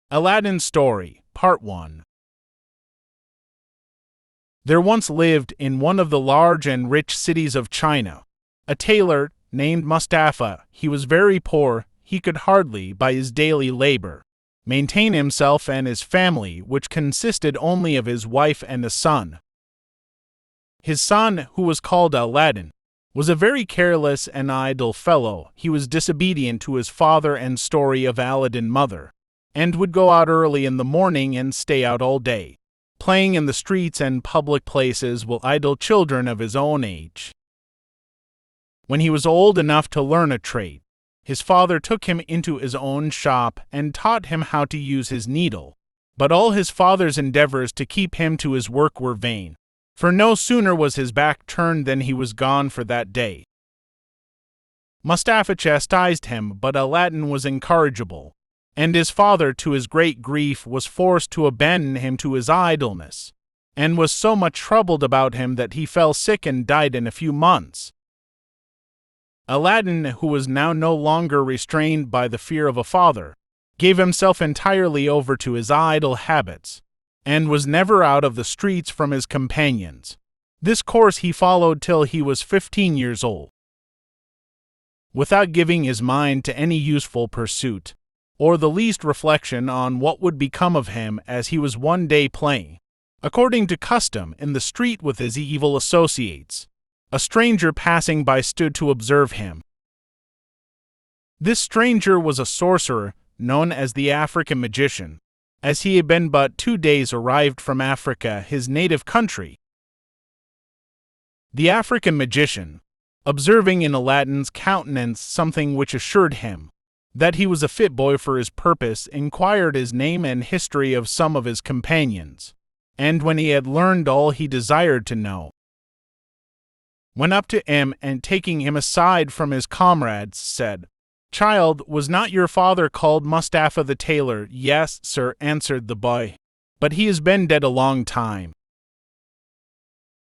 Aladdin's Story, Part 1. There once lived in one of the large and rich cities of China a tailor named Mustafa. He was very poor. He could hardly, by his daily labor, maintain himself and his family, which consisted only of his wife and a son. His son, who was called Aladdin, was a very careless and idle fellow. He was disobedient to his father and story of Aladdin mother, and would go out early in the morning and stay out all day, playing in the streets and public places with idle children of his own age. When he was old enough to learn a trade, his father took him into his own shop and taught him how to use his needle. But all his father's endeavors to keep him to his work were vain, for no sooner was his back turned than he was gone for that day. Mustafa chastised him, but Aladdin was incorrigible, and his father, to his great grief, was forced to abandon him to his idleness, and was so much troubled about him that he fell sick and died in a few months. Aladdin, who was now no longer restrained by the fear of a father, gave himself entirely over to his idle habits, and was never out of the streets from his companions. This course he followed till he was 15 years old, without giving his mind to any useful pursuit, or the least reflection on what would become of him, as he was one day playing, according to custom, in the street with his evil associates. A stranger passing by stood to observe him. This stranger was a sorcerer known as the African magician, as he had been but 2 days arrived from Africa, his native country. The African magician, observing in Aladdin's countenance something which assured him that he was a fit boy for his purpose, inquired his name and history of some of his companions, and when he had learned all he desired to know, went up to him and, taking him aside from his comrades, said, "Child, was not your father called Mustafa the tailor?" "Yes, sir," answered the boy, "but he has been dead a long time."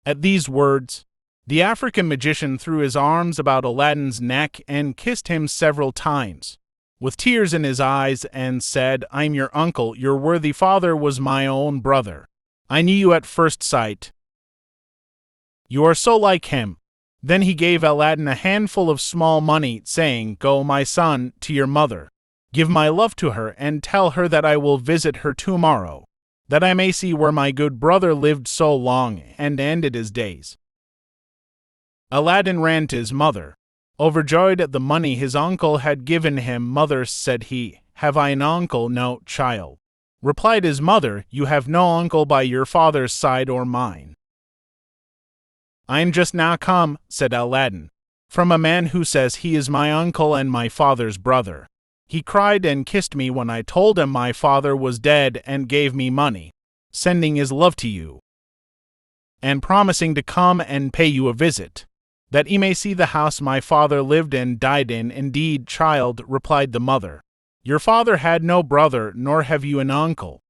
At these words, the African magician threw his arms about Aladdin's neck and kissed him several times, with tears in his eyes, and said, "I am your uncle. Your worthy father was my own brother. I knew you at first sight. You are so like him." Then he gave Aladdin a handful of small money, saying, "Go, my son, to your mother. Give my love to her, and tell her that I will visit her tomorrow, that I may see where my good brother lived so long and ended his days." Aladdin ran to his mother, overjoyed at the money his uncle had given him. "Mother," said he, "have I an uncle?" "No, child," replied his mother, "you have no uncle by your father's side or mine." "I am just now come," said Aladdin, "from a man who says he is my uncle and my father's brother. He cried and kissed me when I told him my father was dead, and gave me money, sending his love to you, and promising to come and pay you a visit, that he may see the house my father lived and died in." "Indeed, child," replied the mother, "your father had no brother, nor have you an uncle."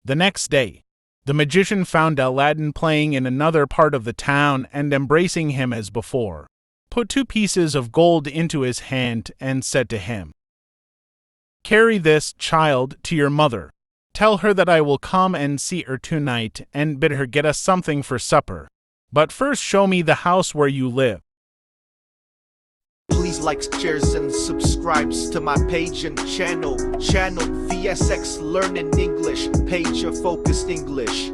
The next day, the magician found Aladdin playing in another part of the town, and embracing him as before, put 2 pieces of gold into his hand, and said to him, "Carry this, child, to your mother. Tell her that I will come and see her tonight, and bid her get us something for supper. But first show me the house where you live." Please like, shares, and subscribes to my page and channel VSX Learning English, page of focused English.